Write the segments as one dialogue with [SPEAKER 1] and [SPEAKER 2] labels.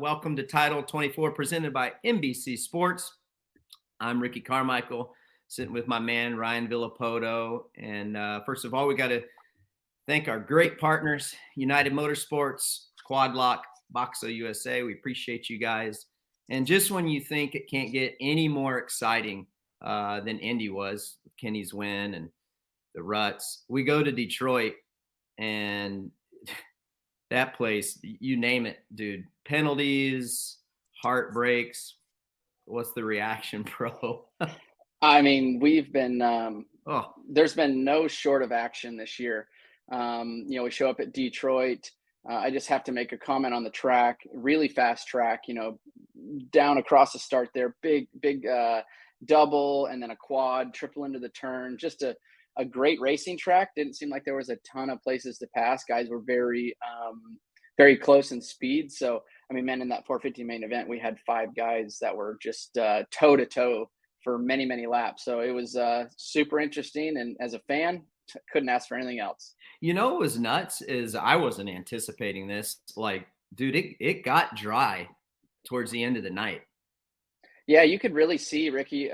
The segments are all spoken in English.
[SPEAKER 1] Welcome to Title 24 presented by NBC Sports. I'm Ricky Carmichael, sitting with my man, Ryan Villopoto. And first of all, we got to thank our great partners, United Motorsports, Quad Lock, Boxo USA. We appreciate you guys. And just when you think it can't get any more exciting than Indy was, Kenny's win and the ruts, we go to Detroit and that place, you name it, dude. Penalties, heartbreaks. What's the reaction, bro?
[SPEAKER 2] I mean, we've been there's been no short of action this year. We show up at Detroit. I just have to make a comment on the track. Really fast track, down across the start there. Big double and then a quad, triple into the turn. Just a great racing track. Didn't seem like there was a ton of places to pass. Guys were very close in speed. So, I mean, man, in that 450 main event, we had 5 guys that were just toe to toe for many, many laps. So it was super interesting. And as a fan, couldn't ask for anything else.
[SPEAKER 1] What was nuts is I wasn't anticipating this. Like, dude, it got dry towards the end of the night.
[SPEAKER 2] Yeah, you could really see, Ricky,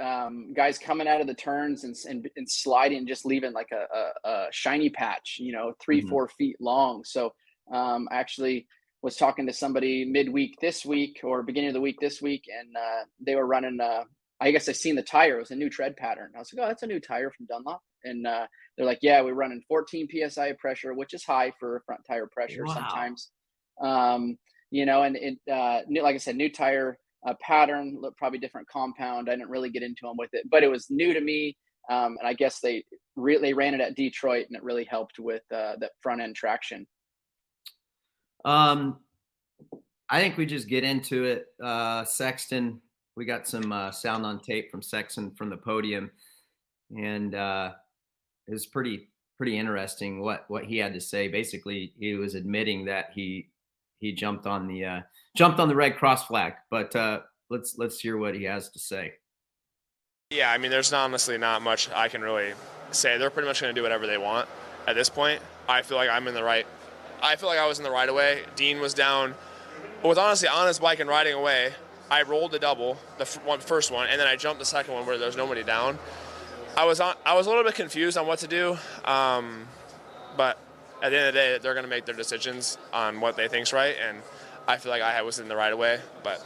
[SPEAKER 2] guys coming out of the turns and sliding, just leaving like a shiny patch, 3-4 feet long. So I actually was talking to somebody midweek this week or beginning of the week this week, and they were running, I guess I seen the tire. It was a new tread pattern. I was like, oh, that's a new tire from Dunlop. And they're like, yeah, we're running 14 PSI of pressure, which is high for front tire pressure sometimes. And it, like I said, new tire pattern, probably different compound. I didn't really get into them with it, but it was new to me. And I guess they ran it at Detroit, and it really helped with that front end traction.
[SPEAKER 1] I think we just get into it. Sexton, we got some sound on tape from Sexton from the podium, and it was pretty interesting what he had to say. Basically, he was admitting that he jumped on the red cross flag, but let's hear what he has to say.
[SPEAKER 3] Yeah, I mean, there's honestly not much I can really say. They're pretty much going to do whatever they want at this point. I feel like I was in the right of way. Dean was down, but with honestly on his bike and riding away, I rolled the double, the first one, and then I jumped the second one where there's nobody down. I was a little bit confused on what to do, but at the end of the day, they're going to make their decisions on what they think's right, and I feel like I was in the right of way, but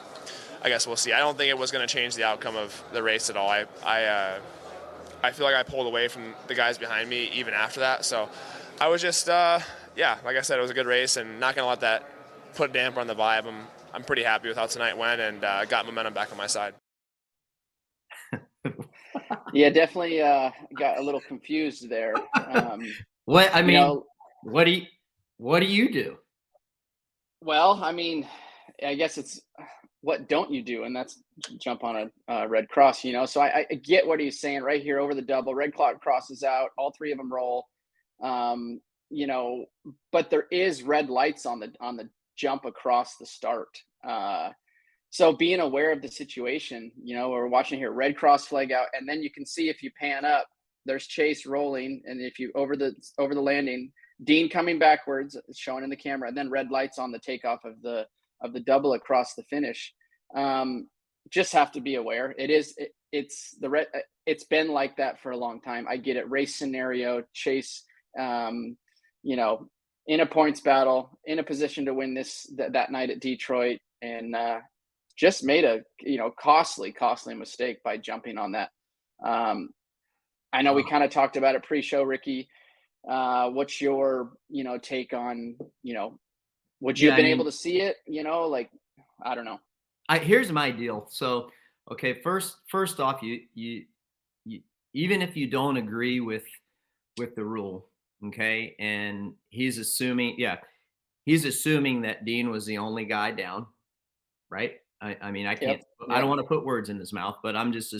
[SPEAKER 3] I guess we'll see. I don't think it was going to change the outcome of the race at all. I feel like I pulled away from the guys behind me even after that, so I was just, like I said, it was a good race, and not going to let that put a damper on the vibe. I'm pretty happy with how tonight went, and got momentum back on my side.
[SPEAKER 2] Yeah, definitely got a little confused there.
[SPEAKER 1] What do you do?
[SPEAKER 2] Well, I mean, I guess it's what don't you do, and that's jump on a red cross. So I get what he's saying right here over the double. Red clock crosses out, all 3 of them roll. But there is red lights on the jump across the start. So being aware of the situation, we're watching here, red cross flag out, and then you can see if you pan up, there's Chase rolling, and if you over the landing, Dean coming backwards, showing in the camera, and then red lights on the takeoff of the double across the finish. Just have to be aware. It's been like that for a long time. I get it. Race scenario, Chase, in a points battle, in a position to win that night at Detroit, and just made a costly mistake by jumping on that. I know we kind of talked about it pre-show, Ricky. What's your take on would you have been able to see it? I don't know.
[SPEAKER 1] Here's my deal. So okay, first off, you even if you don't agree with the rule, okay, and he's assuming that Dean was the only guy down, right? I mean, I can't. Yep. I don't want to put words in his mouth, but I'm just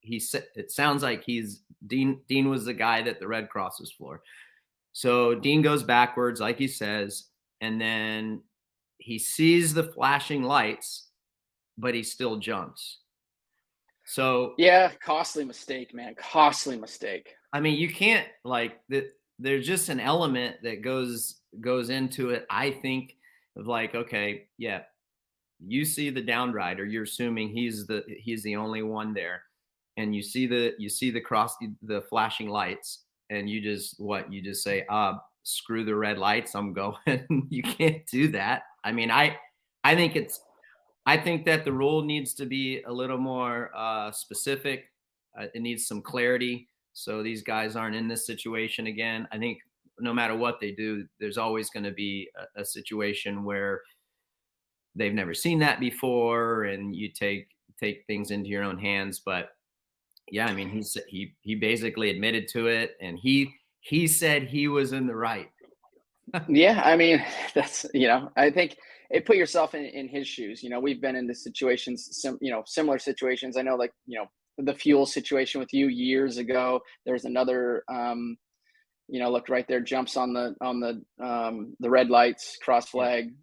[SPEAKER 1] it sounds like Dean was the guy that the red cross was for. So Dean goes backwards, like he says, and then he sees the flashing lights, but he still jumps. So
[SPEAKER 2] yeah, costly mistake, man. Costly mistake.
[SPEAKER 1] I mean, you can't there's just an element that goes into it. I think of okay, yeah, you see the down rider, you're assuming he's the only one there, and you see the flashing lights, and you just say, screw the red lights, I'm going. You can't do that. I mean, I think that the rule needs to be a little more specific. It needs some clarity, so these guys aren't in this situation again. I think no matter what they do, there's always going to be a situation where they've never seen that before, and you take things into your own hands. But yeah, I mean, he basically admitted to it, and he said he was in the right.
[SPEAKER 2] Yeah, I mean, that's, I think put yourself in his shoes. We've been in this situations, similar situations. I know, like, the fuel situation with you years ago. There's another, look right there, jumps on the red lights, cross flag.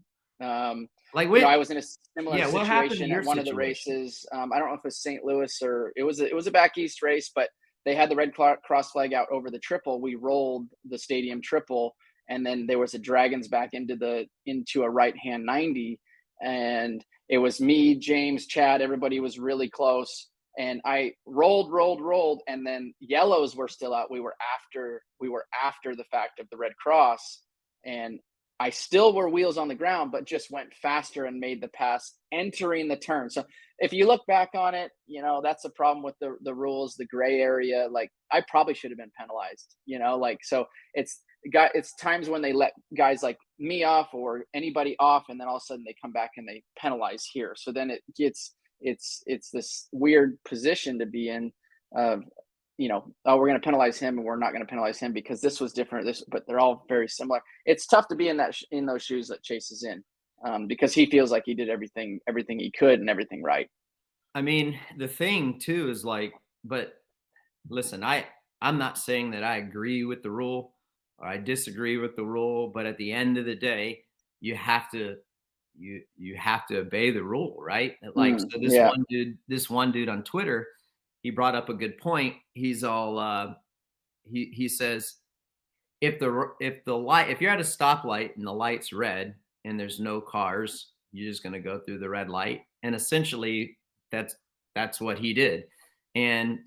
[SPEAKER 2] I was in a similar situation at one of the races. I don't know if it was St. Louis or it was a back east race, but they had the red cross flag out over the triple. We rolled the stadium triple, and then there was a dragons back into a right hand 90, and it was me, James, Chad. Everybody was really close, and I rolled, and then yellows were still out. We were after the fact of the red cross, and I still were wheels on the ground, but just went faster and made the pass entering the turn. So if you look back on it, that's a problem with the rules, the gray area. Like, I probably should have been penalized, so it's times when they let guys like me off or anybody off, and then all of a sudden they come back and they penalize here. So then it's this weird position to be in of, we're going to penalize him and we're not going to penalize him because this was different. But they're all very similar. It's tough to be in those shoes that Chase is in, because he feels like he did everything he could and everything right.
[SPEAKER 1] I mean, the thing too is like, but listen, I'm not saying that I agree with the rule or I disagree with the rule, but at the end of the day, you have to obey the rule, right? Like, so this one dude on Twitter, he brought up a good point. He's all he says, if you're at a stoplight and the light's red and there's no cars, you're just going to go through the red light. And essentially that's what he did. And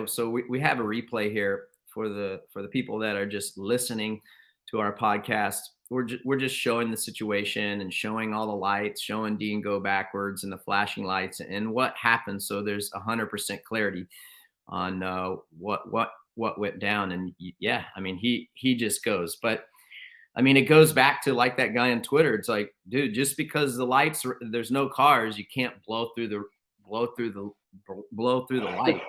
[SPEAKER 1] so we have a replay here for the people that are just listening to our podcast. We're just showing the situation and showing all the lights, showing Dean go backwards and the flashing lights and what happened. So there's 100% clarity on what went down. And yeah, I mean, he just goes, but I mean, it goes back to like that guy on Twitter. It's like, dude, just because the lights, there's no cars, you can't blow through the light.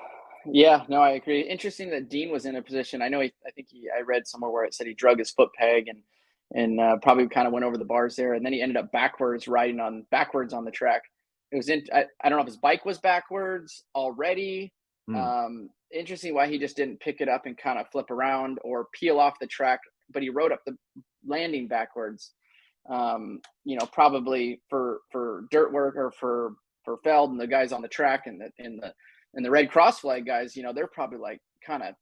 [SPEAKER 2] Yeah, no, I agree. Interesting that Dean was in a position. I know I read somewhere where it said he drug his foot peg and probably kind of went over the bars there, and then he ended up riding backwards on the track. It was I don't know if his bike was backwards already. Interesting why he just didn't pick it up and kind of flip around or peel off the track, but he rode up the landing backwards. Probably for dirt work or for Feld and the guys on the track and the red cross flag guys, they're probably like kind of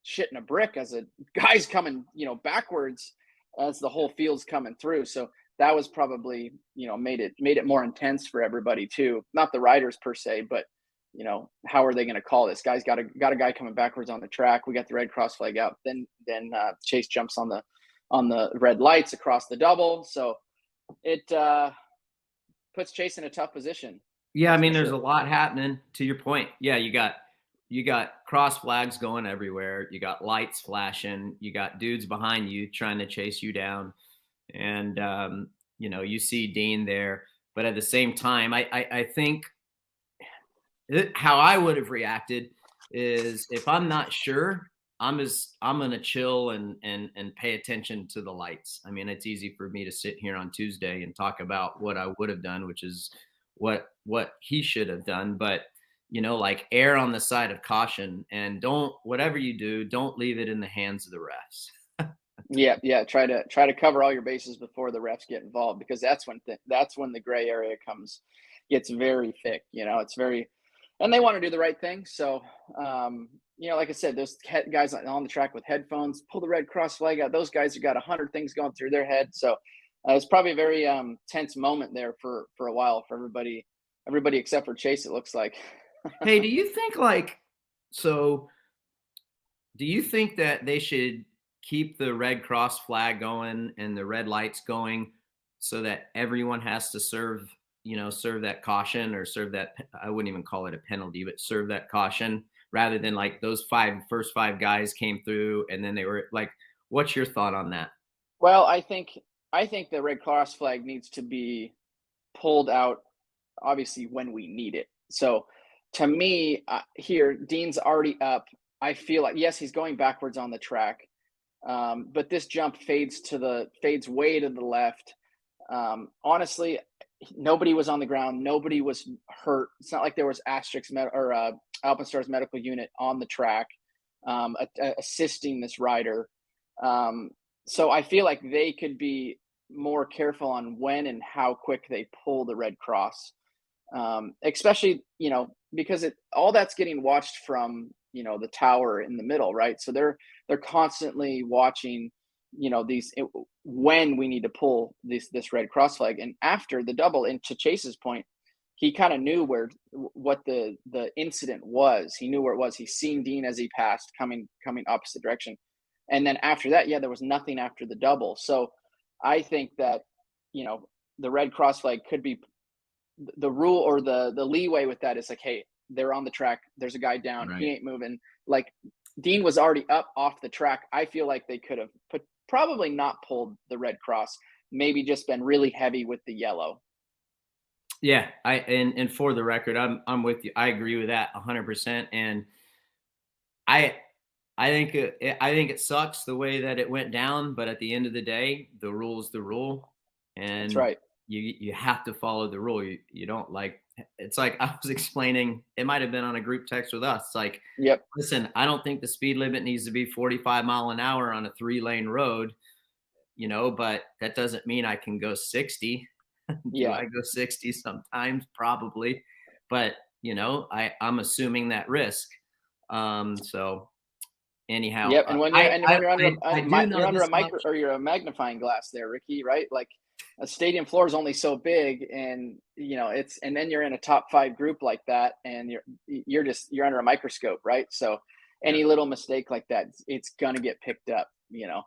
[SPEAKER 2] shitting a brick as a guy's coming, backwards as the whole field's coming through. So that was probably, made it more intense for everybody too. Not the riders per se, but how are they going to call this? Guy's got a guy coming backwards on the track. We got the red cross flag out. Then Chase jumps on the red lights across the double. So it puts Chase in a tough position.
[SPEAKER 1] Yeah, I mean, there's a lot happening. To your point, yeah, you got cross flags going everywhere. You got lights flashing. You got dudes behind you trying to chase you down, and you see Dean there. But at the same time, I think how I would have reacted is if I'm not sure, I'm gonna chill and pay attention to the lights. I mean, it's easy for me to sit here on Tuesday and talk about what I would have done, which is what he should have done, but like err on the side of caution and whatever you do, don't leave it in the hands of the refs.
[SPEAKER 2] Yeah. Try to cover all your bases before the refs get involved, because that's when the gray area gets very thick. And they want to do the right thing. So, like I said, those guys on the track with headphones, pull the red cross flag out. Those guys have got 100 things going through their head. So It's probably a very tense moment there for a while for everybody except for Chase, it looks like.
[SPEAKER 1] Hey, do you think do you think that they should keep the red cross flag going and the red lights going so that everyone has to serve that caution, or serve that, I wouldn't even call it a penalty, but serve that caution, rather than like those first five guys came through and then they were like, what's your thought on that?
[SPEAKER 2] Well, I think the red cross flag needs to be pulled out, obviously, when we need it. So to me, here, Dean's already up. I feel like, yes, he's going backwards on the track, but this jump fades way to the left. Honestly, nobody was on the ground. Nobody was hurt. It's not like there was Alpinstars medical unit on the track assisting this rider. So I feel like they could be more careful on when and how quick they pull the red cross, especially, because all that's getting watched from, the tower in the middle, right? So they're constantly watching, when we need to pull this red cross flag. And after the double, and to Chase's point, he kind of knew what the incident was. He knew where it was. He seen Dean as he passed coming opposite direction. And then after that, there was nothing after the double. So I think that, the red cross flag could be the rule, or the leeway with that is like, hey, they're on the track. There's a guy down. Right. He ain't moving. Like, Dean was already up off the track. I feel like they could have probably not pulled the red cross, maybe just been really heavy with the yellow.
[SPEAKER 1] Yeah. And for the record, I'm with you. I agree with that 100%. And I think it sucks the way that it went down, but at the end of the day, the rule is the rule, and
[SPEAKER 2] that's right.
[SPEAKER 1] You have to follow the rule. You don't, like, it's like I was explaining, it might have been on a group text with us. It's like,
[SPEAKER 2] yep.
[SPEAKER 1] Listen, I don't think the speed limit needs to be 45 mile an hour on a 3-lane road, but that doesn't mean I can go 60.
[SPEAKER 2] Yeah.
[SPEAKER 1] I go 60 sometimes? Probably. But, I'm assuming that risk. So anyhow.
[SPEAKER 2] Yep. And when you're under a magnifying glass there, Ricky, right? Like, a stadium floor is only so big, and and then you're in a top 5 group like that, and you're under a microscope, right? So any little mistake like that, it's gonna get picked up, Yeah.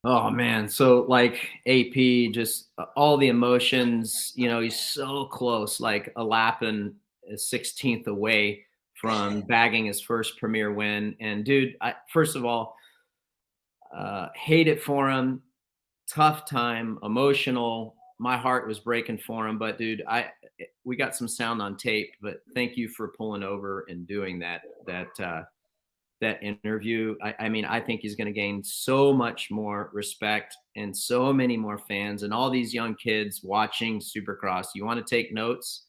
[SPEAKER 1] Oh man. So like AP, just all the emotions, he's so close, like a lap and a 16th away from bagging his first premier win. And dude, first of all, hate it for him. Tough time, emotional. My heart was breaking for him, but dude, we got some sound on tape, but thank you for pulling over and doing that interview. I think he's going to gain so much more respect and so many more fans, and all these young kids watching Supercross. You want to take notes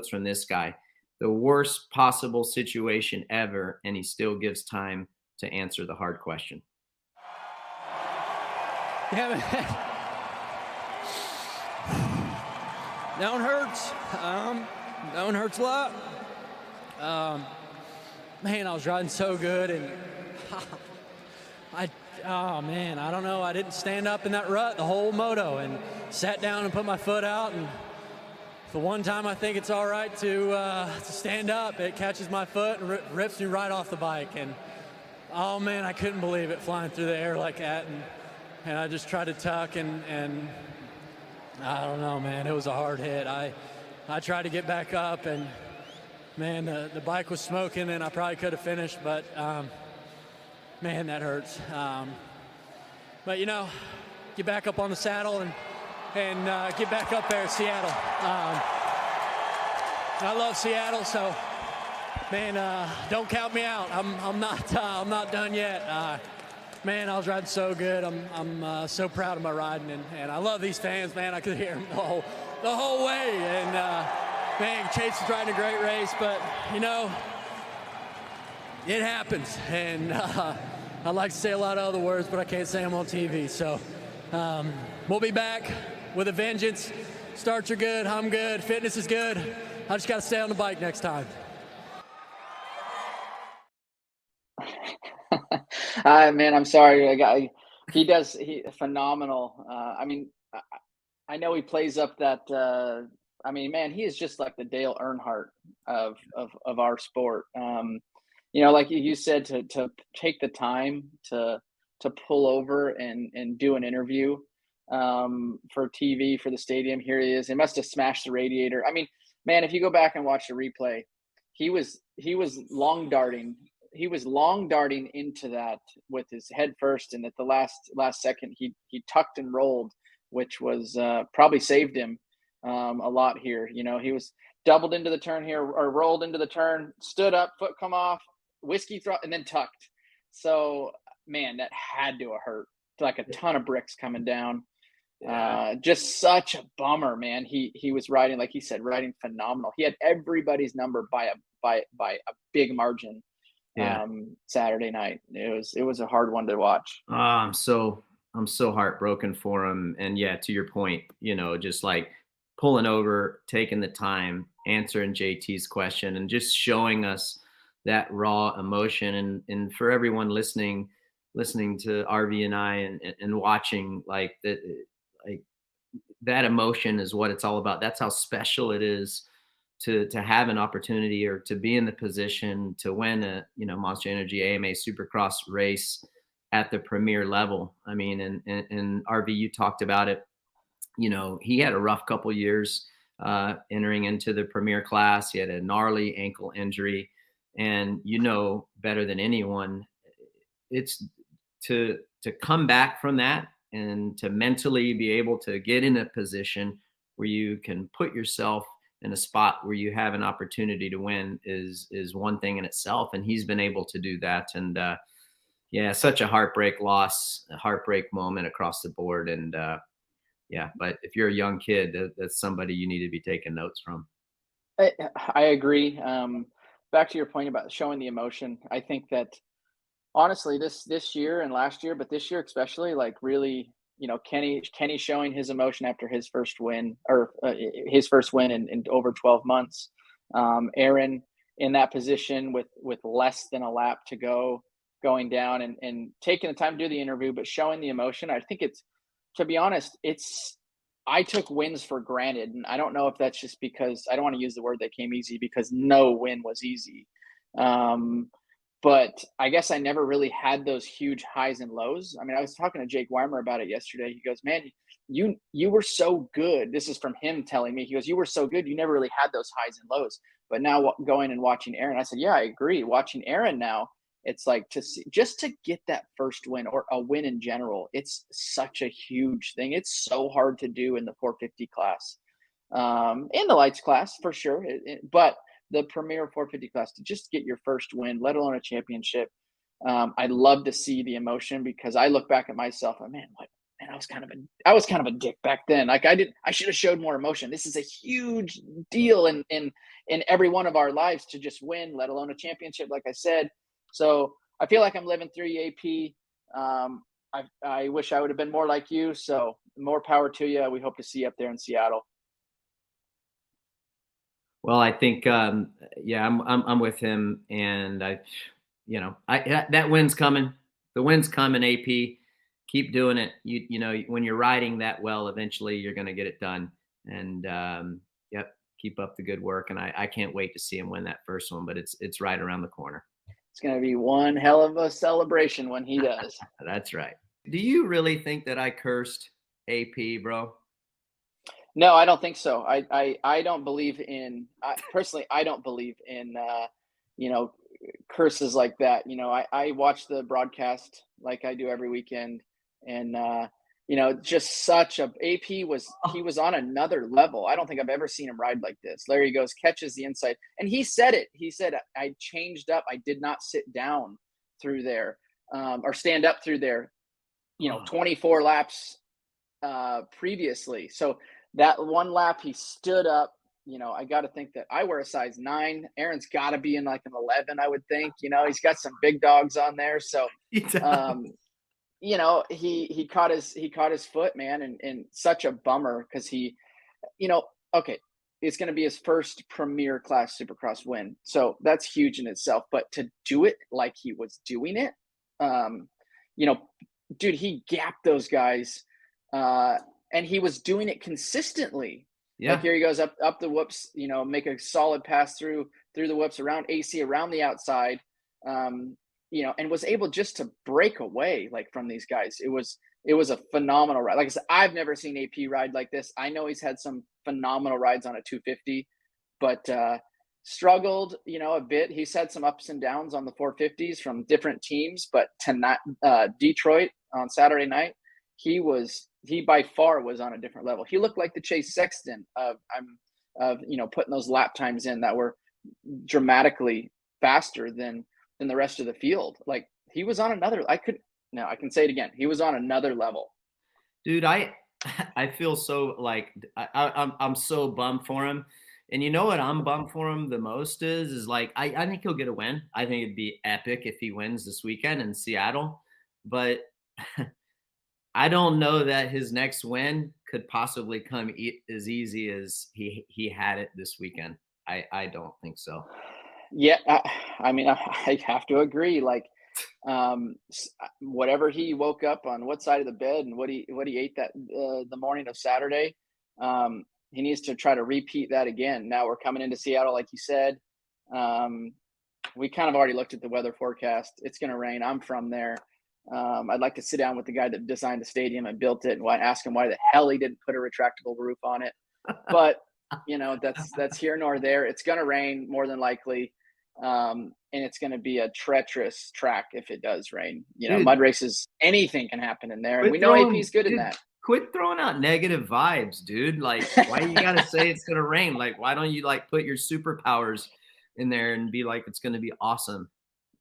[SPEAKER 1] from this guy. The worst possible situation ever, and he still gives time to answer the hard question.
[SPEAKER 4] Yeah, man. That one hurts. That one hurts a lot. Man, I was riding so good, and I don't know. I didn't stand up in that rut the whole moto, and sat down and put my foot out. And the one time I think it's all right to stand up, it catches my foot and rips me right off the bike. And oh man, I couldn't believe it, flying through the air like that. And I just tried to tuck, and I don't know, man. It was a hard hit. I tried to get back up, and man, the bike was smoking, and I probably could have finished, but man, that hurts. But get back up on the saddle and get back up there at Seattle. I love Seattle, so man, don't count me out. I'm not done yet. Man, I was riding so good. I'm so proud of my riding, and I love these fans, man. I could hear them the whole way. And man, Chase is riding a great race, but it happens. And I'd like to say a lot of other words, but I can't say them on TV. So we'll be back with a vengeance. Starts are good, I'm good, fitness is good. I just got to stay on the bike next time.
[SPEAKER 2] Man, I'm sorry. He phenomenal. I know he plays up that. I mean, man, he is just like the Dale Earnhardt of our sport. You know, like you said, to take the time to pull over and do an interview for TV for the stadium. Here he is. He must have smashed the radiator. I mean, man, if you go back and watch the replay, he was long darting. He was long darting into that with his head first, and at the last second, he tucked and rolled, which was probably saved him a lot here. You know, he was doubled into the turn here, or rolled into the turn, stood up, foot come off, whiskey throw, and then tucked. So, man, that had to have hurt. Like a ton of bricks coming down. Yeah. Just such a bummer, man. He was riding, like he said, riding phenomenal. He had everybody's number by a big margin. Yeah. Saturday night. It was a hard one to watch.
[SPEAKER 1] I'm so heartbroken for him. And yeah, to your point, you know, just like pulling over, taking the time, answering JT's question, and just showing us that raw emotion. And for everyone listening to RV and I and watching, like that emotion is what it's all about. That's how special it is to have an opportunity or to be in the position to win a, you know, Monster Energy AMA Supercross race at the premier level. I mean, and RV, you talked about it. You know, he had a rough couple years entering into the premier class. He had a gnarly ankle injury, and you know better than anyone, it's to come back from that and to mentally be able to get in a position where you can put yourself in a spot where you have an opportunity to win is one thing in itself. And he's been able to do that. And yeah, such a heartbreak loss, a heartbreak moment across the board. And yeah, but if you're a young kid, that's somebody you need to be taking notes from.
[SPEAKER 2] I agree. Back to your point about showing the emotion. I think that honestly, this year and last year, but this year especially, like really, you know, Kenny showing his emotion after his first win, or his first win in over 12 months. Aaron in that position with less than a lap to go, going down and taking the time to do the interview, but showing the emotion. I think it's, to be honest, I took wins for granted. And I don't know if that's just because I don't want to use the word that came easy, because no win was easy. But I guess I never really had those huge highs and lows. I mean, I was talking to Jake Weimer about it yesterday. He goes, man, you were so good. This is from him telling me. He goes, you were so good. You never really had those highs and lows. But now going and watching Aaron, I said, yeah, I agree. Watching Aaron now, it's like just to get that first win, or a win in general. It's such a huge thing. It's so hard to do in the 450 class, in the lights class for sure. But the premier 450 class, to just get your first win, let alone a championship. I love to see the emotion, because I look back at myself and man, I was kind of a dick back then. Like I should have showed more emotion. This is a huge deal in every one of our lives to just win, let alone a championship, like I said. So I feel like I'm living through AP. I wish I would have been more like you. So more power to you. We hope to see you up there in Seattle.
[SPEAKER 1] Well, I think, yeah, I'm with him, and that win's coming. The win's coming, AP. Keep doing it. You know, when you're riding that well, eventually you're going to get it done. And yep, keep up the good work. And I can't wait to see him win that first one, but it's right around the corner.
[SPEAKER 2] It's going to be one hell of a celebration when he does.
[SPEAKER 1] That's right. Do you really think that I cursed AP, bro?
[SPEAKER 2] No, I don't think so. I don't believe in, personally, I don't believe in, you know, curses like that. You know, I watch the broadcast like I do every weekend, and, you know, just such a, he was on another level. I don't think I've ever seen him ride like this. Larry goes, catches the inside. And he said it. He said, I changed up. I did not sit down through there, or stand up through there, you know, 24 laps previously. So that one lap he stood up. You know, I got to think that I wear a size 9. Aaron's got to be in like an 11, I would think. You know, he's got some big dogs on there. So, you know, he caught his foot, man, and such a bummer, because he, you know, okay, it's going to be his first premier class Supercross win. So that's huge in itself. But to do it like he was doing it, you know, dude, he gapped those guys. and he was doing it consistently.
[SPEAKER 1] Yeah.
[SPEAKER 2] Like here he goes up the whoops, you know, make a solid pass through the whoops around AC around the outside, you know, and was able just to break away like from these guys. It was a phenomenal ride. Like I said, I've never seen AP ride like this. I know he's had some phenomenal rides on a 250, but struggled, you know, a bit. He's had some ups and downs on the 450s from different teams, but tonight, Detroit on Saturday night, he by far was on a different level. He looked like the Chase Sexton of you know, putting those lap times in that were dramatically faster than the rest of the field. Like he was on another. I can say it again. He was on another level.
[SPEAKER 1] Dude, I feel so like I'm so bummed for him. And you know what I'm bummed for him the most is like I think he'll get a win. I think it'd be epic if he wins this weekend in Seattle. But I don't know that his next win could possibly come as easy as he had it this weekend. I don't think so.
[SPEAKER 2] Yeah, I mean, I have to agree. Like, whatever he woke up on, what side of the bed, and what he ate that the morning of Saturday, he needs to try to repeat that again. Now we're coming into Seattle, like you said. We kind of already looked at the weather forecast. It's going to rain. I'm from there. I'd like to sit down with the guy that designed the stadium and built it and ask him why the hell he didn't put a retractable roof on it. But you know, that's here nor there. It's going to rain more than likely. And it's going to be a treacherous track if it does rain. You know, mud races, anything can happen in there. And we know AP's good in that.
[SPEAKER 1] Quit throwing out negative vibes, dude. Like, why you got to say it's going to rain? Like, why don't you like put your superpowers in there and be like, it's going to be awesome?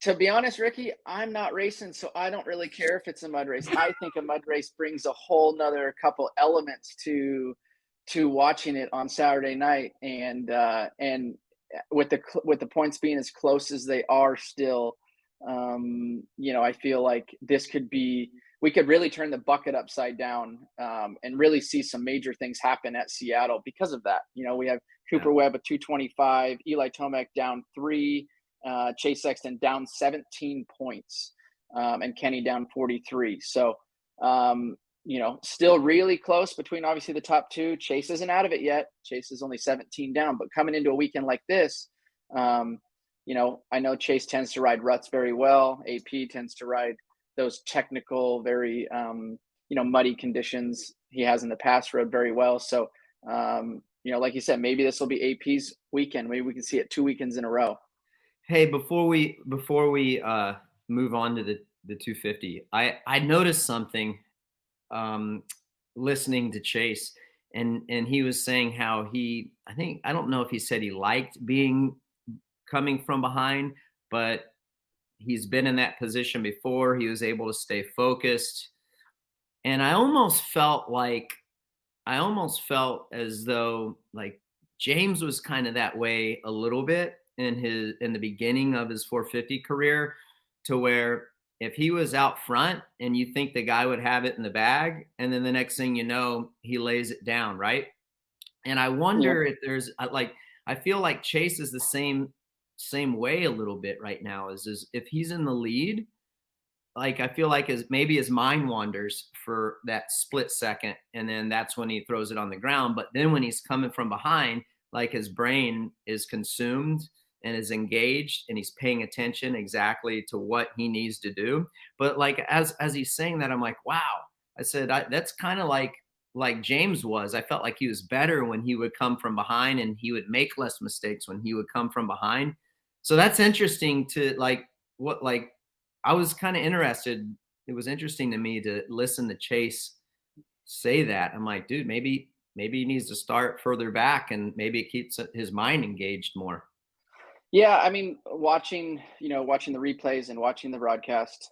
[SPEAKER 2] To be honest, Ricky, I'm not racing, so I don't really care if it's a mud race. I think a mud race brings a whole nother couple elements to watching it on Saturday night. And with the points being as close as they are still, you know, I feel like we could really turn the bucket upside down, and really see some major things happen at Seattle because of that. You know, we have Cooper Webb at 225, Eli Tomac down 3, Chase Sexton down 17 points, and Kenny down 43. So, you know, still really close between obviously the top two. Chase isn't out of it yet. Chase is only 17 down, but coming into a weekend like this, you know, I know Chase tends to ride ruts very well. AP tends to ride those technical, very, you know, muddy conditions. He has in the past rode very well. So, you know, like you said, maybe this will be AP's weekend. Maybe we can see it 2 weekends in a row.
[SPEAKER 1] Hey, before we move on to the 250, I noticed something listening to Chase, and he was saying how I don't know if he said he liked coming from behind, but he's been in that position before. He was able to stay focused, and I almost felt as though like James was kind of that way a little bit in the beginning of his 450 career, to where if he was out front and you think the guy would have it in the bag, and then the next thing you know, he lays it down, right? And I wonder if there's I feel like Chase is the same way a little bit right now. Is if he's in the lead, like I feel like maybe his mind wanders for that split second, and then that's when he throws it on the ground. But then when he's coming from behind, like his brain is consumed and is engaged, and he's paying attention exactly to what he needs to do. But like as he's saying that, I'm like, wow. I said that's kind of like James was. I felt like he was better when he would come from behind, and he would make less mistakes when he would come from behind. So that's interesting to I was kind of interested. It was interesting to me to listen to Chase say that. I'm like, dude, maybe he needs to start further back, and maybe it keeps his mind engaged more.
[SPEAKER 2] Yeah, I mean, watching the replays and watching the broadcast,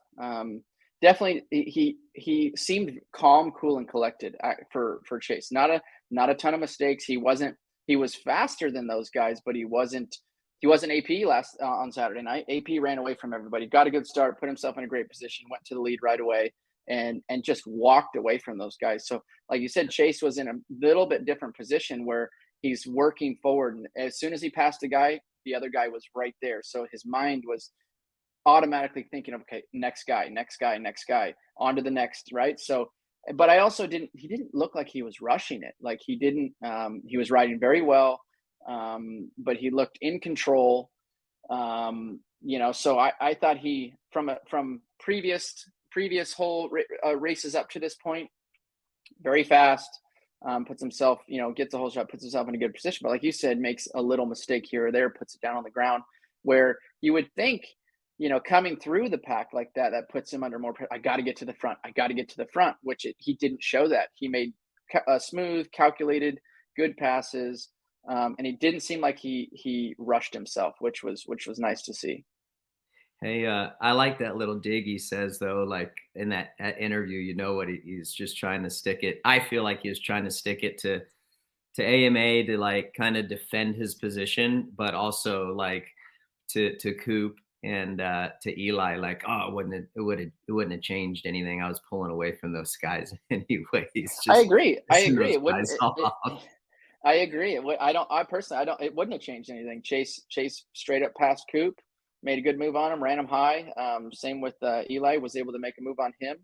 [SPEAKER 2] definitely he seemed calm, cool, and collected for Chase. Not a ton of mistakes. He was faster than those guys, but he wasn't AP last on Saturday night. AP ran away from everybody, got a good start, put himself in a great position, went to the lead right away, and just walked away from those guys. So like you said, Chase was in a little bit different position where he's working forward. And as soon as he passed a guy, the other guy was right there. So his mind was automatically thinking, okay, next guy, on to the next, right? So but I also he didn't look like he was rushing it. Like he was riding very well, but he looked in control. So I thought he, from previous whole races up to this point, very fast, puts himself, gets the whole shot, puts himself in a good position. But like you said, makes a little mistake here or there, puts it down on the ground, where you would think, coming through the pack like that puts him under more pressure. I got to get to the front, which he didn't show that. He made smooth, calculated, good passes. And he didn't seem like he rushed himself, which was nice to see.
[SPEAKER 1] Hey, I like that little dig he says, though, like in that interview, what he's just trying to stick it. I feel like he was trying to stick it to AMA to like kind of defend his position, but also like to Coop and to Eli, like, oh, it wouldn't have changed anything. I was pulling away from those guys anyways.
[SPEAKER 2] I agree. It wouldn't have changed anything. Chase straight up past Coop, made a good move on him, ran him high. Same with Eli, was able to make a move on him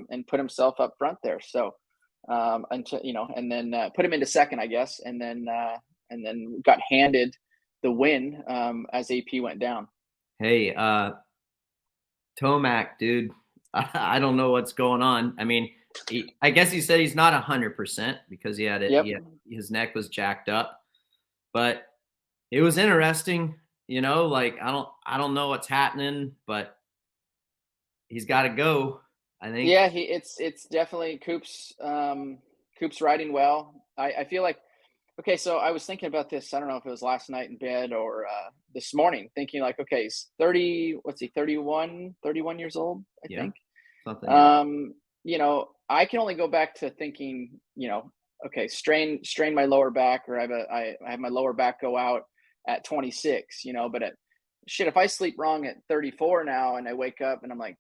[SPEAKER 2] and put himself up front there. So and then put him into second, I guess, and then got handed the win as AP went down.
[SPEAKER 1] Hey, Tomac, dude, I don't know what's going on. I mean, I guess he said he's not 100% because he had it.
[SPEAKER 2] Yep.
[SPEAKER 1] His neck was jacked up, but it was interesting. Like I don't know what's happening, but he's got to go. I think.
[SPEAKER 2] Yeah, it's definitely Coop's riding well. I feel like. Okay, so I was thinking about this. I don't know if it was last night in bed or this morning, thinking like, okay, he's 31 years old, I think.
[SPEAKER 1] Something.
[SPEAKER 2] I can only go back to thinking, okay, strain my lower back, or I have my lower back go out at 26, but if I sleep wrong at 34 now and I wake up and I'm like,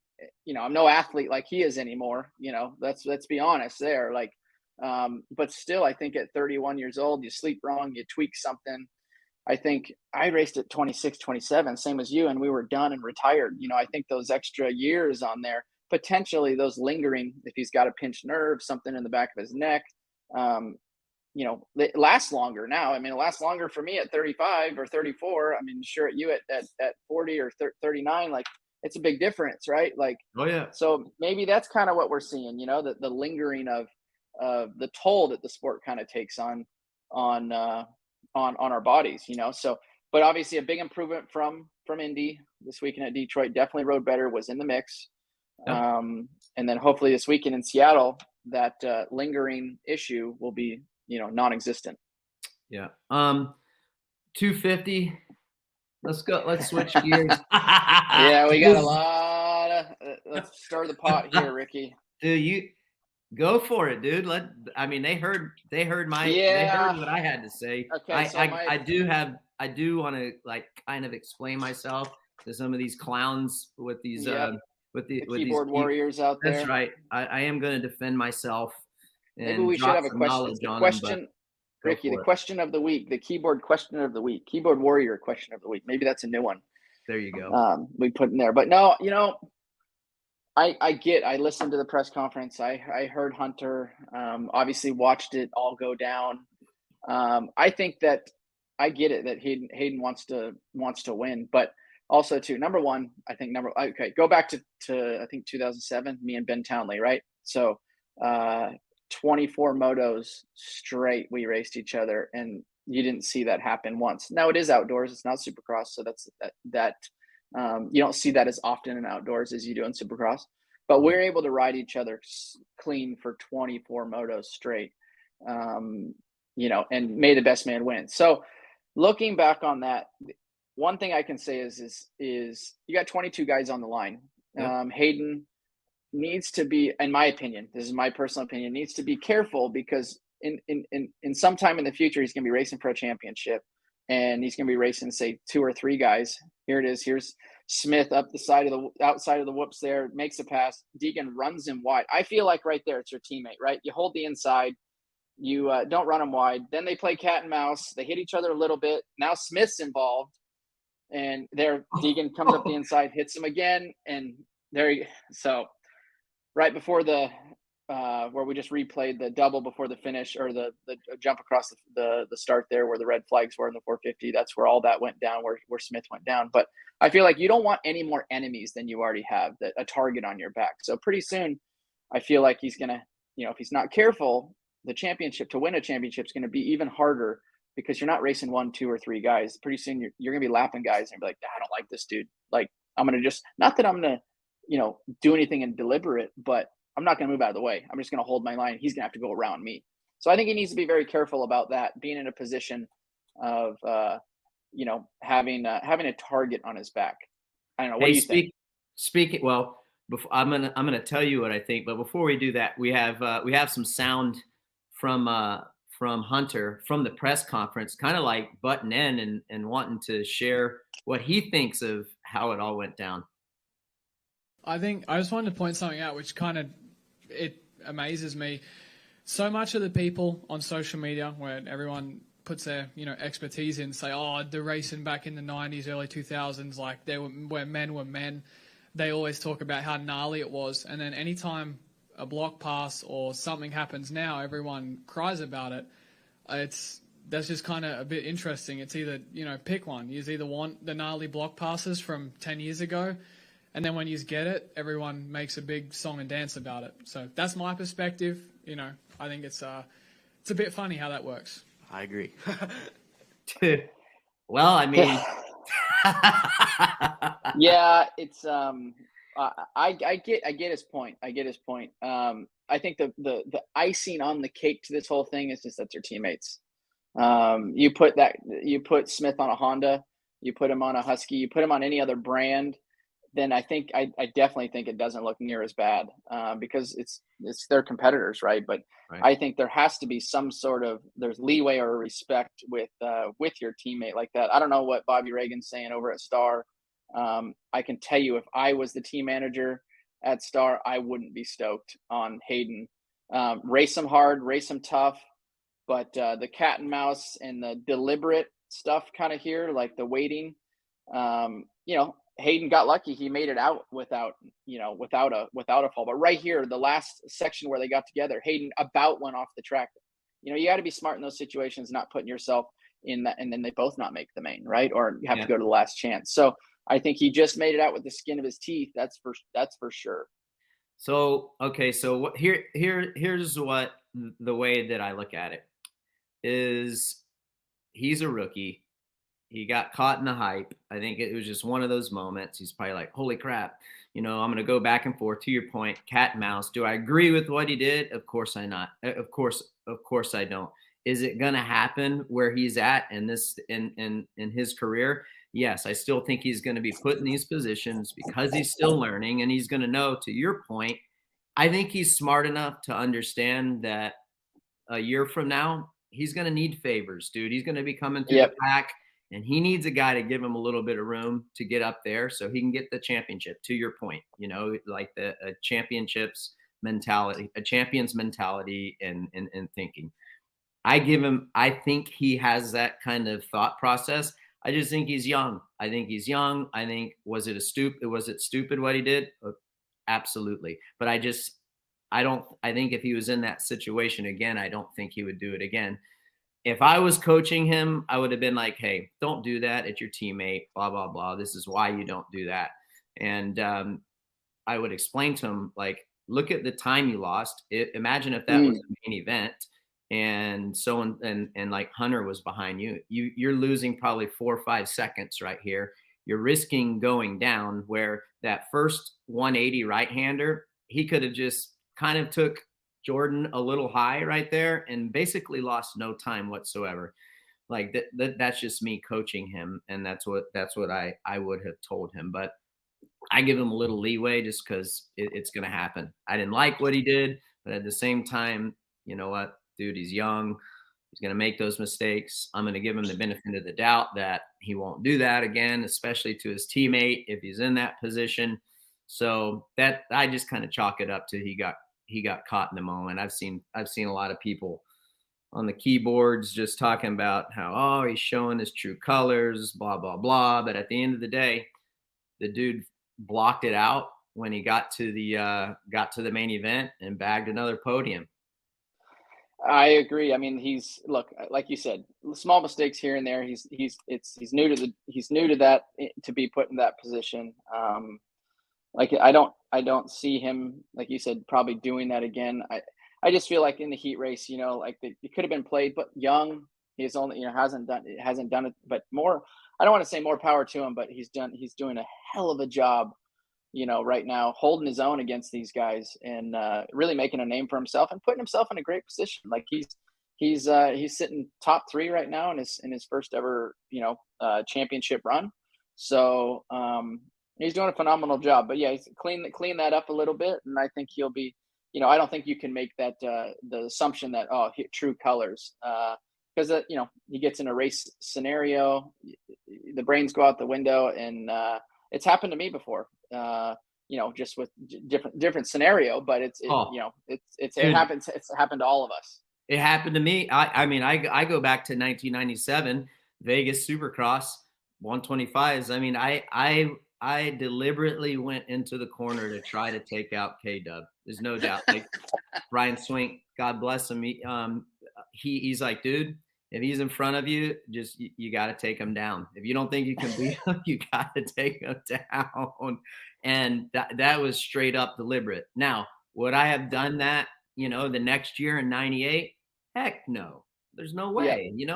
[SPEAKER 2] I'm no athlete like he is anymore, let's be honest there. Like, but still, I think at 31 years old, you sleep wrong, you tweak something. I think I raced at 26, 27, same as you, and we were done and retired. I think those extra years on there, potentially those lingering, if he's got a pinched nerve, something in the back of his neck, it lasts longer now. I mean, it lasts longer for me at 35 or 34. I mean, sure, at you at 40 or 39, like it's a big difference, right? Like,
[SPEAKER 1] oh yeah.
[SPEAKER 2] So maybe that's kind of what we're seeing, the lingering of the toll that the sport kind of takes on our bodies, So, but obviously a big improvement from Indy this weekend at Detroit. Definitely rode better, was in the mix. Yep. And then hopefully this weekend in Seattle, that lingering issue will be, non-existent.
[SPEAKER 1] Yeah. 250. Let's go. Let's switch gears.
[SPEAKER 2] Yeah, we got a lot of. Let's stir the pot here, Ricky.
[SPEAKER 1] Dude, you go for it, dude. They heard they heard what I had to say.
[SPEAKER 2] Okay,
[SPEAKER 1] I do want to like kind of explain myself to some of these clowns with these with
[SPEAKER 2] keyboard warriors out there.
[SPEAKER 1] That's right. I am going to defend myself.
[SPEAKER 2] Maybe we should have a question. Ricky, the question of the week, the keyboard question of the week, keyboard warrior question of the week. Maybe that's a new one.
[SPEAKER 1] There you go.
[SPEAKER 2] We put in there, but no, I listened to the press conference. I heard Hunter, obviously watched it all go down. I think that I get it that Haiden wants to win, but also too, number one, I think go back to I think 2007, me and Ben Townley, right? So 24 motos straight we raced each other, and you didn't see that happen once. Now it is outdoors, it's not Supercross, so that's that you don't see that as often in outdoors as you do in Supercross, but we're able to ride each other clean for 24 motos straight, and may the best man win. So looking back on that, one thing I can say is you got 22 guys on the line. Yep. Haiden needs to be, in my opinion, this is my personal opinion, needs to be careful, because in some time in the future, he's going to be racing for a championship, and he's going to be racing, say, 2 or 3 guys. Here it is. Here's Smith up the outside of the whoops there, makes a pass. Deegan runs him wide. I feel like right there, it's your teammate, right? You hold the inside. You don't run them wide. Then they play cat and mouse. They hit each other a little bit. Now Smith's involved, and there Deegan comes up the inside, hits him again, and so right before the where we just replayed the double before the finish, or the jump across the start there where the red flags were in the 450. That's where all that went down, where Smith went down. But I feel like you don't want any more enemies than you already have, a target on your back. So pretty soon, I feel like he's going to, if he's not careful, to win a championship is going to be even harder, because you're not racing 1, 2, or 3 guys. Pretty soon you're going to be lapping guys and be like, I don't like this dude. Like, I'm going to just, not that I'm going to, do anything and deliberate, but I'm not going to move out of the way. I'm just going to hold my line. He's going to have to go around me. So I think he needs to be very careful about that, being in a position of, having a target on his back. I don't know. What do you think?
[SPEAKER 1] Speaking, well, before, I'm gonna tell you what I think, but before we do that, we have some sound from Hunter from the press conference, kind of like butting in and wanting to share what he thinks of how it all went down.
[SPEAKER 5] I think I just wanted to point something out, which it amazes me. So much of the people on social media, where everyone puts their expertise in, say, oh, the racing back in the 90s, early 2000s, like where men were men. They always talk about how gnarly it was, and then anytime a block pass or something happens now, everyone cries about it. That's just kind of a bit interesting. It's either pick one. You either want the gnarly block passes from 10 years ago, and then when you get it, everyone makes a big song and dance about it. So that's my perspective. I think it's a bit funny how that works.
[SPEAKER 1] I agree. Well, I mean,
[SPEAKER 2] yeah, it's I get his point. I think the icing on the cake to this whole thing is just that they're teammates. You put Smith on a Honda, you put him on a Husky, you put him on any other brand, then I definitely think it doesn't look near as bad, because it's their competitors, right? But right. I think there has to be some sort of there's leeway or respect with your teammate like that. I don't know what Bobby Reagan's saying over at Star. I can tell you, if I was the team manager at Star, I wouldn't be stoked on Haiden. Race him hard, race him tough, but the cat and mouse and the deliberate stuff kind of here, like the waiting, Haiden got lucky. He made it out without a fall. But right here, the last section where they got together, Haiden about went off the track. You got to be smart in those situations, not putting yourself in that, and then they both not make the main, right? Or you have to go to the last chance. So I think he just made it out with the skin of his teeth. That's for sure.
[SPEAKER 1] So, okay. So here's what the way that I look at it is, he's a rookie. He got caught in the hype. I think it was just one of those moments. He's probably like, holy crap, I'm going to go back and forth. To your point, cat and mouse. Do I agree with what he did? Of course I not. Of course I don't. Is it going to happen where he's at in his career? Yes, I still think he's going to be put in these positions because he's still learning, and he's going to know, to your point, I think he's smart enough to understand that a year from now, he's going to need favors, dude. He's going to be coming through the pack. And he needs a guy to give him a little bit of room to get up there so he can get the championship, to your point, like the champion's mentality and thinking. I think he has that kind of thought process. I just think he's young. I think, was it stupid what he did? Absolutely. But I think if he was in that situation again, I don't think he would do it again. If I was coaching him, I would have been like, hey, don't do that. It's your teammate, blah, blah, blah. This is why you don't do that. And I would explain to him, like, look at the time you lost. Imagine if that was the main event and like Hunter was behind you. You're losing probably 4 or 5 seconds right here. You're risking going down, where that first 180 right-hander, he could have just kind of took Jordon a little high right there and basically lost no time whatsoever. Like that's just me coaching him, and that's what I would have told him. But I give him a little leeway just because it's going to happen. I didn't like what he did, but at the same time, you know what, dude, he's young. He's going to make those mistakes. I'm going to give him the benefit of the doubt that he won't do that again, especially to his teammate if he's in that position. So that I just kind of chalk it up to he got caught in the moment. I've seen a lot of people on the keyboards just talking about how, he's showing his true colors, blah, blah, blah. But at the end of the day, the dude blocked it out when he got to the main event and bagged another podium.
[SPEAKER 2] I agree. I mean, look, like you said, small mistakes here and there. He's new to that, to be put in that position. Like I don't see him, like you said, probably doing that again. I just feel like in the heat race, like it could have been played, but young. He's only, hasn't done it, but more. I don't want to say more power to him, but he's doing a hell of a job, right now, holding his own against these guys and really making a name for himself and putting himself in a great position. Like he's sitting top 3 right now in his first ever, championship run. So he's doing a phenomenal job. But yeah, he's clean that up a little bit, and I think he'll be. I don't think you can make that the assumption that true colors. Because he gets in a race scenario, the brains go out the window, and it's happened to me before. Just with different scenario, but it happens. It's happened to all of us.
[SPEAKER 1] It happened to me. I go back to 1997 Vegas Supercross 125s. I mean, I deliberately went into the corner to try to take out K-Dub. There's no doubt. Like Brian Swink, God bless him. He's like, dude, if he's in front of you, just you got to take him down. If you don't think you can beat him, you got to take him down. And that was straight up deliberate. Now, would I have done that, the next year in 98? Heck no. There's no way. Yeah.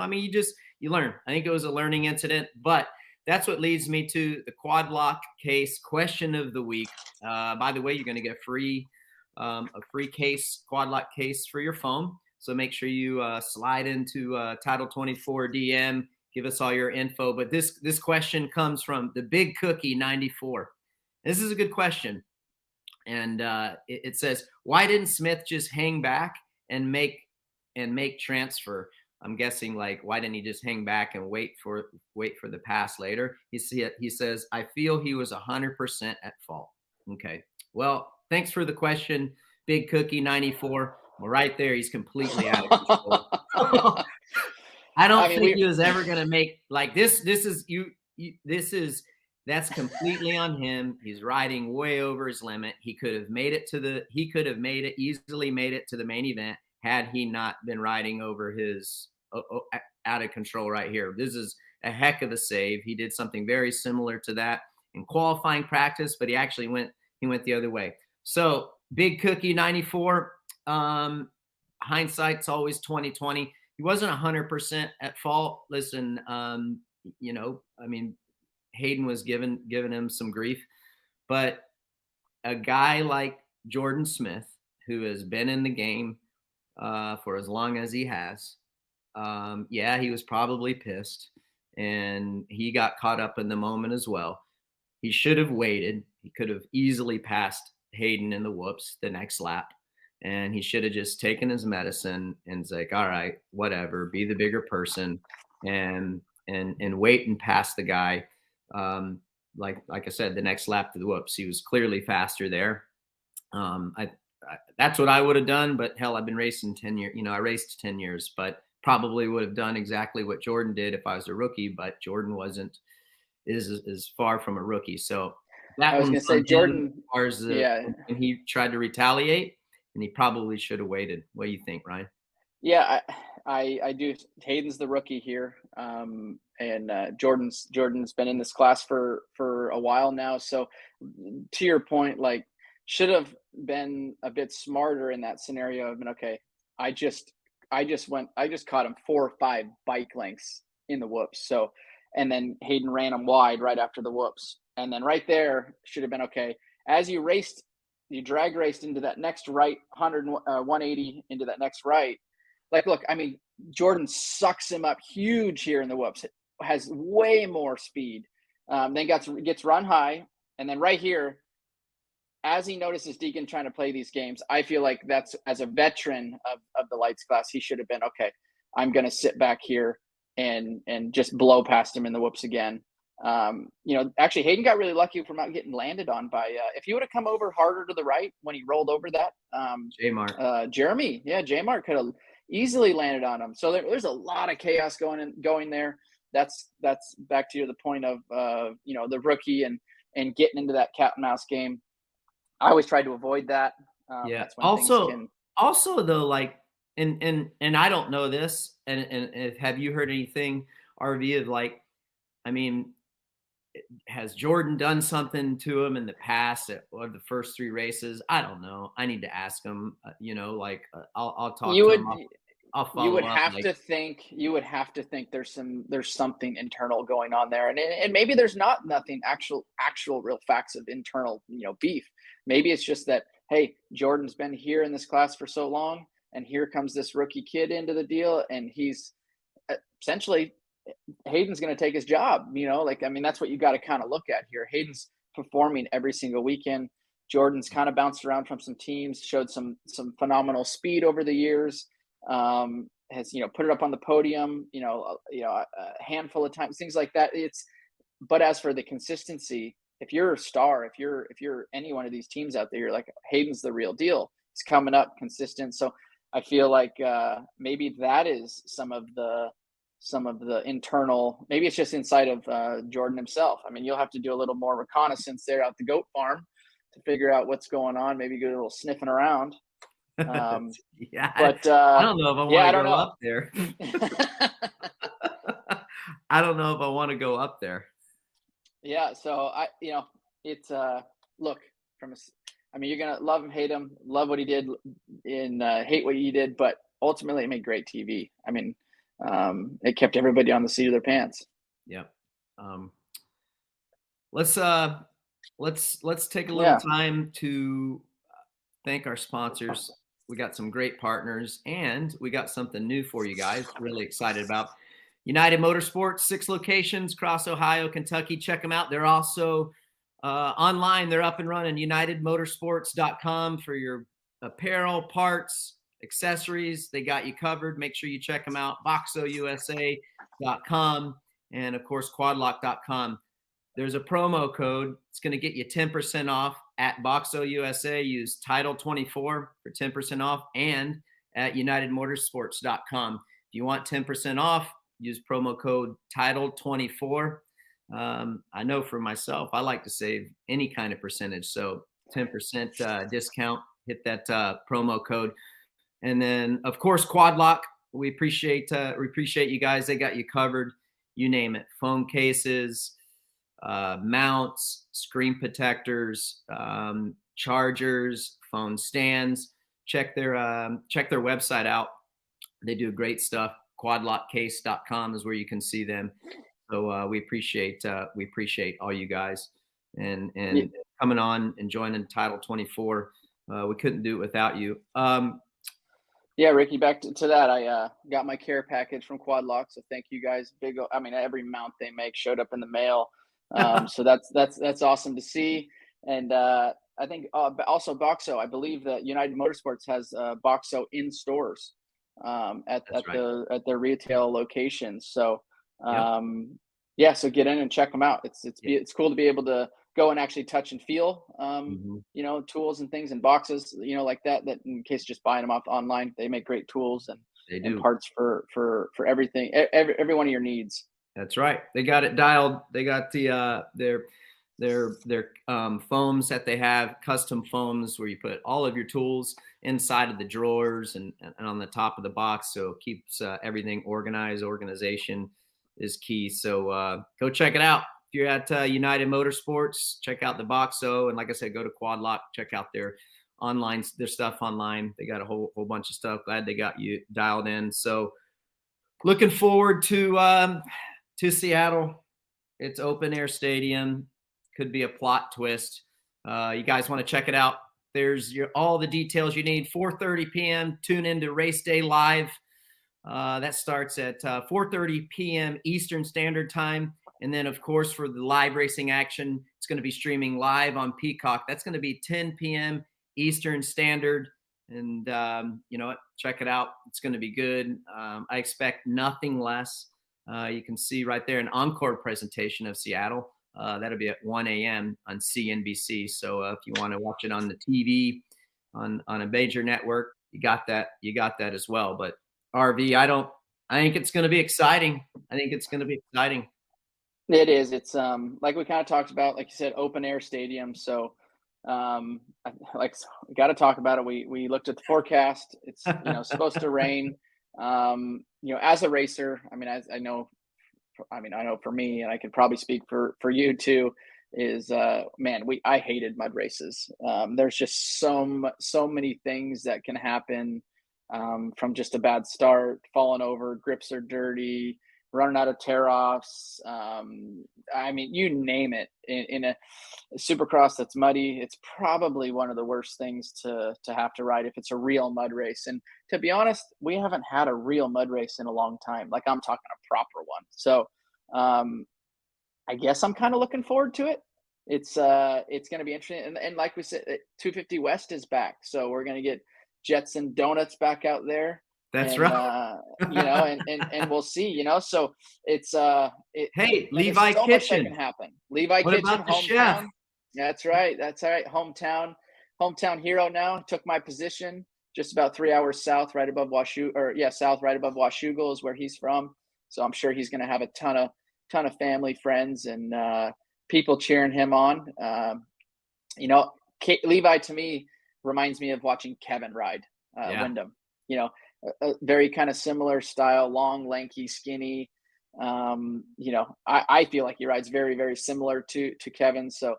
[SPEAKER 1] You learn. I think it was a learning incident, but that's what leads me to the quad lock case question of the week. By the way, you're going to get a free case, quad lock case for your phone. So make sure you slide into Title 24 DM, give us all your info. But this question comes from the Big Cookie 94. This is a good question. And it says, why didn't Smith just hang back and make transfer? I'm guessing, like, why didn't he just hang back and wait for the pass later? He says, I feel he was 100% at fault. Okay. Well, thanks for the question, Big Cookie 94. Well, right there, he's completely out of control. I don't think he was ever going to make like this. That's completely on him. He's riding way over his limit. He could have easily made it to the main event had he not been riding over his out of control right here. This is a heck of a save. He did something very similar to that in qualifying practice, but he went the other way. So Big Cookie 94. Hindsight's always 20/20. He wasn't 100% at fault. Listen, Haiden was giving him some grief, but a guy like Jordon Smith, who has been in the game for as long as he has, he was probably pissed, and he got caught up in the moment as well. He should have waited. He could have easily passed Haiden in the whoops the next lap. And he should have just taken his medicine and it's like, all right, whatever, be the bigger person and wait and pass the guy. Like I said, the next lap to the whoops, he was clearly faster there. That's what I would have done, but hell, I've been racing 10 years. I raced 10 years, but probably would have done exactly what Jordon did if I was a rookie, but Jordon is far from a rookie. So that
[SPEAKER 2] I was going to say Jordon,
[SPEAKER 1] and he tried to retaliate. And he probably should have waited. What do you think, Ryan?
[SPEAKER 2] Yeah, I do. Hayden's the rookie here, and Jordan's been in this class for a while now. So, to your point, like, should have been a bit smarter in that scenario. I've been okay. I just caught him 4 or 5 bike lengths in the whoops. So, and then Haiden ran him wide right after the whoops, and then right there should have been okay. As you drag raced into that next right, 180 into that next right. Like, look, Jordon sucks him up huge here in the whoops. Has way more speed. Then gets run high. And then right here, as he notices Deegan trying to play these games, I feel like that's, as a veteran of the lights class, he should have been, okay, I'm going to sit back here and just blow past him in the whoops again. Actually Haiden got really lucky from not getting landed on by if he would have come over harder to the right when he rolled over that J-Mart could have easily landed on him. So there's a lot of chaos going there. That's back to the point of the rookie and getting into that cat and mouse game. I always try to avoid that.
[SPEAKER 1] Yeah.
[SPEAKER 2] That's when things can.
[SPEAKER 1] Also though, like, and I don't know this, and have you heard anything, RV, of like, I mean, has Jordan done something to him in the past at one of the first 3 races? I don't know. I need to ask him. I'll talk to him. I'll follow
[SPEAKER 2] You would
[SPEAKER 1] up,
[SPEAKER 2] have to think. You would have to think there's something internal going on there, and maybe there's nothing actual real facts of internal beef. Maybe it's just that, hey, Jordan's been here in this class for so long, and here comes this rookie kid into the deal, and he's essentially Haiden's going to take his job. That's what you got to kind of look at here. Haiden's performing every single weekend. Jordan's kind of bounced around from some teams, showed some phenomenal speed over the years. Has put it up on the podium, a handful of times, things like that. But as for the consistency, if you're a star, if you're any one of these teams out there, you're like, Haiden's the real deal. He's coming up consistent. So I feel like maybe that is some of the internal. Maybe it's just inside of Jordan himself. I mean, you'll have to do a little more reconnaissance there at the goat farm to figure out what's going on. Maybe go a little sniffing around.
[SPEAKER 1] Yeah,
[SPEAKER 2] but
[SPEAKER 1] I don't know if I want to go up there. I don't know if I want to go up there.
[SPEAKER 2] Yeah, so it's look you're gonna love him, hate him, love what he did, and hate what he did, but ultimately it made great TV. I mean, it kept everybody on the seat of their pants.
[SPEAKER 1] Yeah. Let's take a little time to thank our sponsors. We got some great partners, and we got something new for you guys. Really excited about United Motorsports, 6 locations across Ohio, Kentucky. Check them out. They're also online. They're up and running. UnitedMotorsports.com for your apparel, parts, accessories. They got you covered. Make sure you check them out. BoxOUSA.com and, of course, quadlock.com. There's a promo code. It's going to get you 10% off at BoxOUSA. Use Title24 for 10% off, and at UnitedMotorsports.com. If you want 10% off, use promo code Title24. I know for myself, I like to save any kind of percentage. So 10% discount, hit that promo code. And then, of course, Quadlock. We appreciate you guys. They got you covered. You name it. Phone cases, mounts, screen protectors, chargers, phone stands. Check their website out. They do great stuff. Quadlockcase.com is where you can see them. So we appreciate all you guys and coming on and joining Title 24. We couldn't do it without you.
[SPEAKER 2] Yeah, Ricky, back to that. I got my care package from Quadlock, so thank you guys. Every mount they make showed up in the mail. So that's awesome to see. And I think also Boxo. I believe that United Motorsports has Boxo in stores at their retail locations. So so get in and check them out. It's cool to be able to go and actually touch and feel tools and things and boxes like that in case just buying them off online. They make great tools and parts for everything, every one of your needs.
[SPEAKER 1] That's right. They got it dialed. They got the their foams that they have, custom foams where you put all of your tools inside of the drawers and on the top of the box, so it keeps everything organized. Organization is key. So go check it out. If you're at United Motorsports, check out the Boxo, and like I said, go to Quadlock, check out their stuff online. They got a whole bunch of stuff. Glad they got you dialed in. So looking forward to Seattle. It's open air stadium. Could be a plot twist. You guys want to check it out. There's all the details you need. 4:30 p.m. Tune into Race Day Live. That starts at 4:30 p.m. Eastern Standard Time. And then, of course, for the live racing action, it's going to be streaming live on Peacock. That's going to be 10 p.m. Eastern Standard. And, check it out. It's going to be good. I expect nothing less. You can see right there an encore presentation of Seattle. That'll be at 1 a.m. on CNBC. So if you want to watch it on the TV, on a major network, you got that as well. But RV, I think it's going to be exciting. It
[SPEAKER 2] is. It's like we kind of talked about, like you said, open air stadium. So got to talk about it. We looked at the forecast. It's supposed to rain. As a racer, I know for me, and I could probably speak for you too, is I hated mud races. There's just so many things that can happen, from just a bad start, falling over, grips are dirty, running out of tear-offs. You name it. In a Supercross that's muddy, it's probably one of the worst things to have to ride if it's a real mud race. And to be honest, we haven't had a real mud race in a long time. Like, I'm talking a proper one. So I guess I'm kind of looking forward to it. It's going to be interesting. And like we said, 250 West is back. So we're going to get Jets and Donuts back out there.
[SPEAKER 1] That's right.
[SPEAKER 2] And we'll see, so it's
[SPEAKER 1] hey, Levi
[SPEAKER 2] so
[SPEAKER 1] Kitchen
[SPEAKER 2] can happen. Levi
[SPEAKER 1] what
[SPEAKER 2] Kitchen,
[SPEAKER 1] about the
[SPEAKER 2] hometown.
[SPEAKER 1] chef?
[SPEAKER 2] That's right. Hometown hero now. Took my position just about 3 hours south, right above Washougal is where he's from. So I'm sure he's going to have a ton of family, friends, and people cheering him on. Levi to me reminds me of watching Kevin ride Wyndham. A very kind of similar style, long, lanky, skinny. I feel like he rides very, very similar to Kevin. So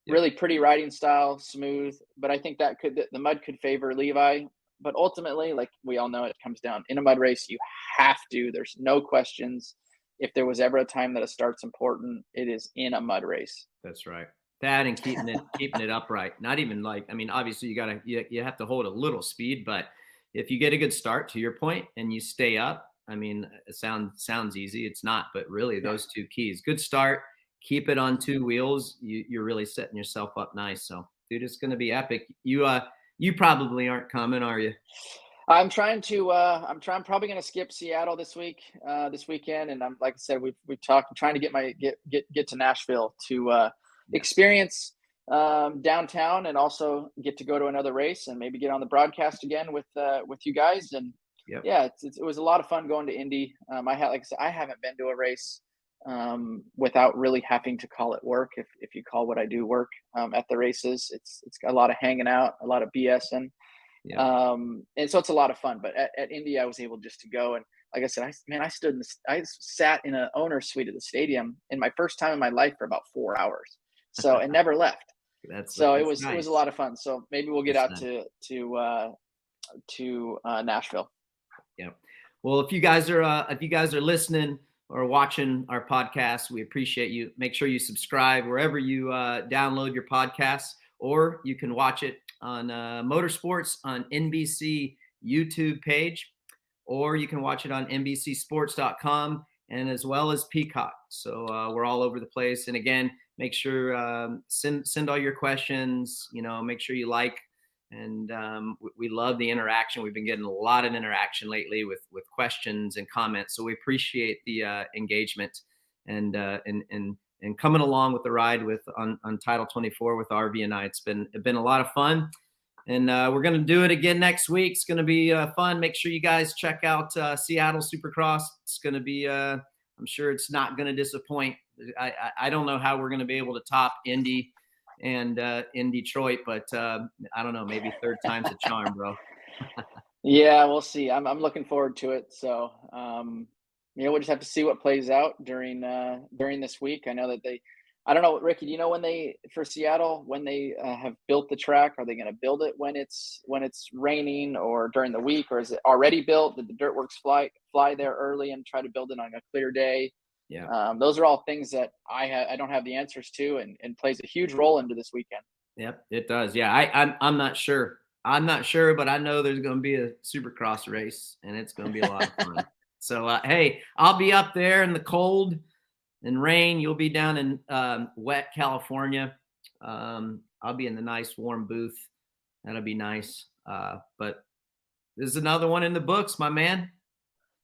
[SPEAKER 2] really pretty riding style, smooth. But I think the mud could favor Levi. But ultimately, like we all know, it comes down in a mud race. You have to. There's no questions. If there was ever a time that a start's important, it is in a mud race.
[SPEAKER 1] That's right. That and keeping it upright. Not even obviously you have to hold a little speed, but if you get a good start, to your point, and you stay up, it sounds easy. It's not, but really those two keys: good start, keep it on two wheels. You're really setting yourself up nice. So, dude, it's going to be epic. You probably aren't coming, are you?
[SPEAKER 2] I'm probably going to skip Seattle this weekend. And like I said, we've talked, I'm trying to get to Nashville to experience downtown, and also get to go to another race and maybe get on the broadcast again with you guys. And it was a lot of fun going to Indy. I haven't been to a race without really having to call it work. If you call what I do work at the races, it's got a lot of hanging out, a lot of BSing. And so it's a lot of fun. But at Indy, I was able just to go, and like I said, I sat in an owner's suite at the stadium in my first time in my life for about 4 hours. So and never left. It was nice. It was a lot of fun. So maybe we'll get out to Nashville.
[SPEAKER 1] Yeah. Well, if you guys are listening or watching our podcast, we appreciate you. Make sure you subscribe wherever you download your podcasts, or you can watch it on Motorsports on NBC YouTube page, or you can watch it on NBCsports.com and as well as Peacock. So we're all over the place. And again, make sure send all your questions. Make sure you like, and we love the interaction. We've been getting a lot of interaction lately with questions and comments. So we appreciate the engagement and coming along with the ride on Title 24 with RV and I. It's been a lot of fun, and we're going to do it again next week. It's going to be fun. Make sure you guys check out Seattle Supercross. It's going to be I'm sure it's not going to disappoint. I don't know how we're going to be able to top Indy and in Detroit, but I don't know, maybe third time's a charm, bro.
[SPEAKER 2] Yeah, we'll see. I'm looking forward to it. So we'll just have to see what plays out during this week. I know that I don't know, Ricky, do you know for Seattle, when they have built the track? Are they going to build it when it's raining or during the week, or is it already built? Did the Dirtworks fly there early and try to build it on a clear day?
[SPEAKER 1] Yeah.
[SPEAKER 2] Those are all things that I don't have the answers to, and plays a huge role into this weekend.
[SPEAKER 1] Yep, it does. Yeah, I'm not sure. But I know there's going to be a Supercross race, and it's going to be a lot of fun. So, hey, I'll be up there in the cold and rain. You'll be down in wet California. I'll be in the nice warm booth. That'll be nice. But this is another one in the books, my man.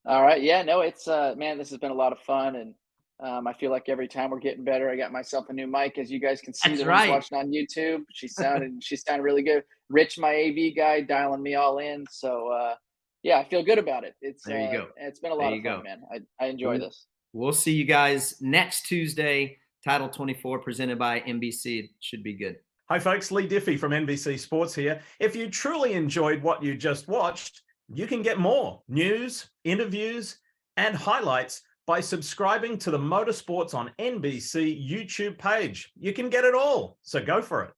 [SPEAKER 2] All right. Yeah, no, it's man, this has been a lot of fun, and I feel like every time we're getting better. I got myself a new mic, as you guys can see.
[SPEAKER 1] That's
[SPEAKER 2] the
[SPEAKER 1] right.
[SPEAKER 2] Watching on YouTube. She sounded really good. Rich, my AV guy, dialing me all in. So yeah, I feel good about it.
[SPEAKER 1] There you go.
[SPEAKER 2] It's been a lot of fun, man. I enjoy this.
[SPEAKER 1] We'll see you guys next Tuesday. Title 24 presented by NBC. It should be good.
[SPEAKER 6] Hi folks, Lee Diffie from NBC Sports here. If you truly enjoyed what you just watched, you can get more news, interviews, and highlights by subscribing to the Motorsports on NBC YouTube page. You can get it all, so go for it.